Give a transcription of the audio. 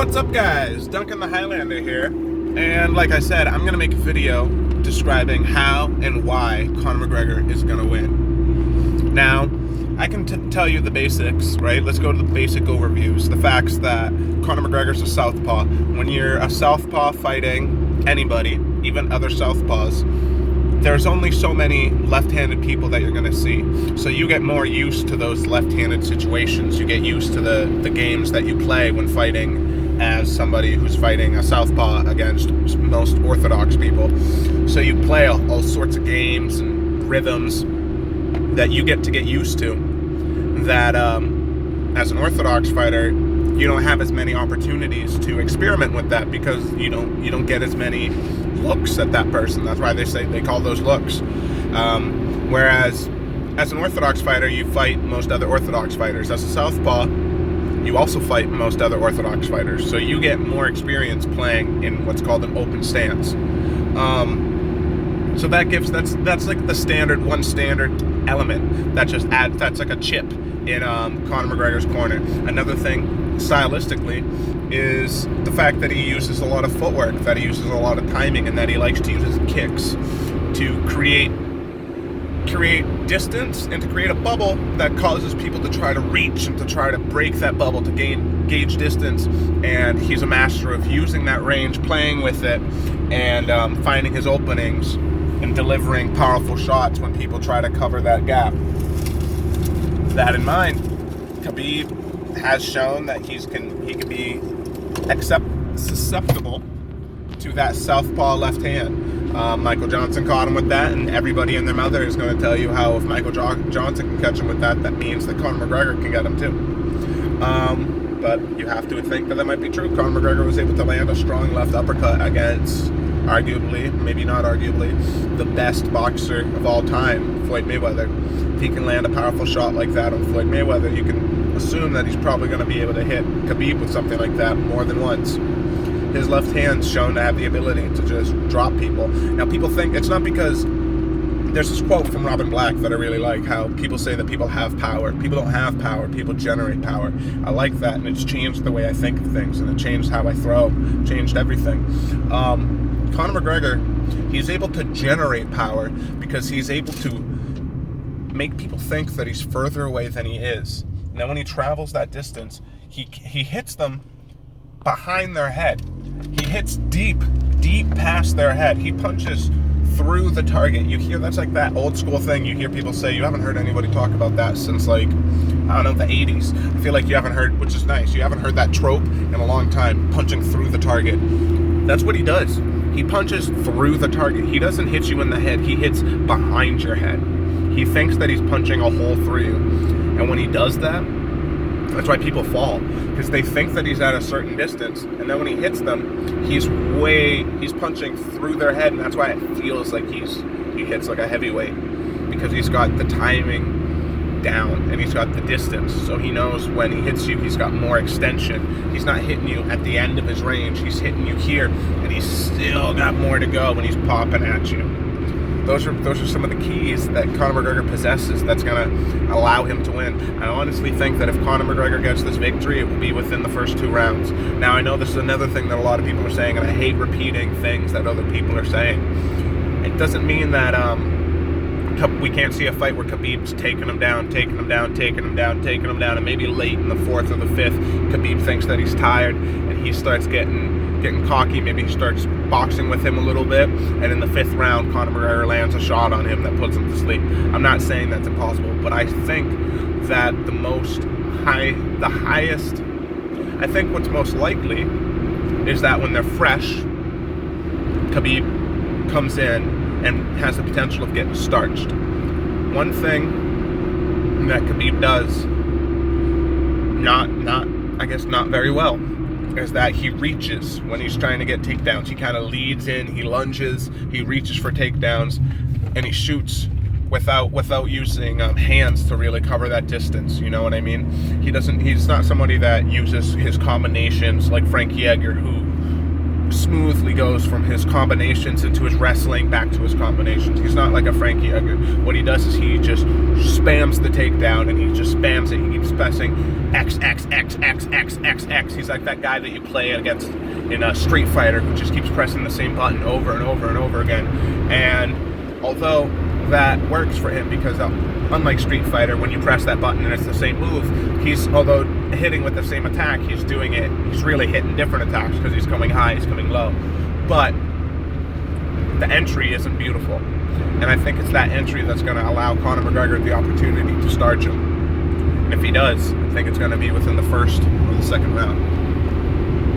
What's up, guys? Duncan the Highlander here, and like I said, I'm gonna make a video describing how and why Conor McGregor is gonna win. Now, I can tell you the basics, right? Let's go to the basic overviews. The facts that Conor McGregor's a southpaw. When you're a southpaw fighting anybody, even other southpaws, there's only so many left-handed people that you're going to see. So you get more used to those left-handed situations. You get used to the games that you play when fighting as somebody who's fighting a southpaw against most orthodox people. So you play all sorts of games and rhythms that you get used to that as an orthodox fighter you don't have as many opportunities to experiment with that because you don't get as many looks at that person. That's why they call those looks. Whereas as an orthodox fighter, you fight most other orthodox fighters. As a southpaw, you also fight most other orthodox fighters. So you get more experience playing in what's called an open stance. So that's like the standard element that just adds. That's like a chip in Conor McGregor's corner. Another thing, stylistically, is the fact that he uses a lot of footwork, that he uses a lot of timing, and that he likes to use his kicks to create distance and to create a bubble that causes people to try to reach and to try to break that bubble to gauge distance. And he's a master of using that range, playing with it, and finding his openings and delivering powerful shots when people try to cover that gap. That in mind, Khabib has shown that he can be susceptible to that southpaw left hand. Michael Johnson caught him with that, and everybody and their mother is going to tell you how if Michael Johnson can catch him with that, that means that Conor McGregor can get him too. But you have to think that might be true. Conor McGregor was able to land a strong left uppercut against, arguably, maybe not arguably, the best boxer of all time, Floyd Mayweather. If he can land a powerful shot like that on Floyd Mayweather, you can assume that he's probably going to be able to hit Khabib with something like that more than once. His left hand's shown to have the ability to just drop people. Now, people think it's not because there's this quote from Robin Black that I really like, how people say that people have power. People don't have power, people generate power. I like that, and it's changed the way I think of things, and it changed how I throw, changed everything. Conor McGregor, he's able to generate power because he's able to make people think that he's further away than he is. Now, when he travels that distance, he hits them behind their head. He hits deep past their head. He punches through the target. You hear, that's like that old school thing you hear people say. You haven't heard anybody talk about that since, like, I don't know, the 80s. I feel like you haven't heard, which is nice, you haven't heard that trope in a long time, punching through the target. That's what he does. He punches through the target. He doesn't hit you in the head. He hits behind your head. He thinks that he's punching a hole through you. And when he does that, that's why people fall, because they think that he's at a certain distance, and then when he hits them, he's punching through their head, and that's why it feels like he hits like a heavyweight, because he's got the timing down and he's got the distance, so he knows when he hits you, he's got more extension. He's not hitting you at the end of his range, he's hitting you here, and he's still got more to go when he's popping at you. Those are some of the keys that Conor McGregor possesses that's going to allow him to win. I honestly think that if Conor McGregor gets this victory, it will be within the first 2 rounds. Now, I know this is another thing that a lot of people are saying, and I hate repeating things that other people are saying. It doesn't mean that we can't see a fight where Khabib's taking him down, and maybe late in the 4th or the 5th, Khabib thinks that he's tired, and he starts getting cocky. Maybe he starts boxing with him a little bit, and in the 5th round, Conor McGregor lands a shot on him that puts him to sleep. I'm not saying that's impossible, but I think that I think what's most likely is that when they're fresh, Khabib comes in and has the potential of getting starched. One thing that Khabib does not very well, is that he reaches when he's trying to get takedowns. He kind of leads in, he lunges, he reaches for takedowns, and he shoots without using hands to really cover that distance. You know what I mean? He's not somebody that uses his combinations like Frankie Edgar, who smoothly goes from his combinations into his wrestling back to his combinations. He's not like a Frankie Edgar. What he does is he just spams the takedown, and he just spams it. He keeps pressing X, X, X, X, X, X, X. He's like that guy that you play against in a Street Fighter who just keeps pressing the same button over and over and over again. And although that works for him, because unlike Street Fighter, when you press that button and it's the same move, although hitting with the same attack, he's really hitting different attacks because he's coming high, he's coming low. But the entry isn't beautiful. And I think it's that entry that's going to allow Conor McGregor the opportunity to starch him. And if he does, I think it's going to be within the first or the second round.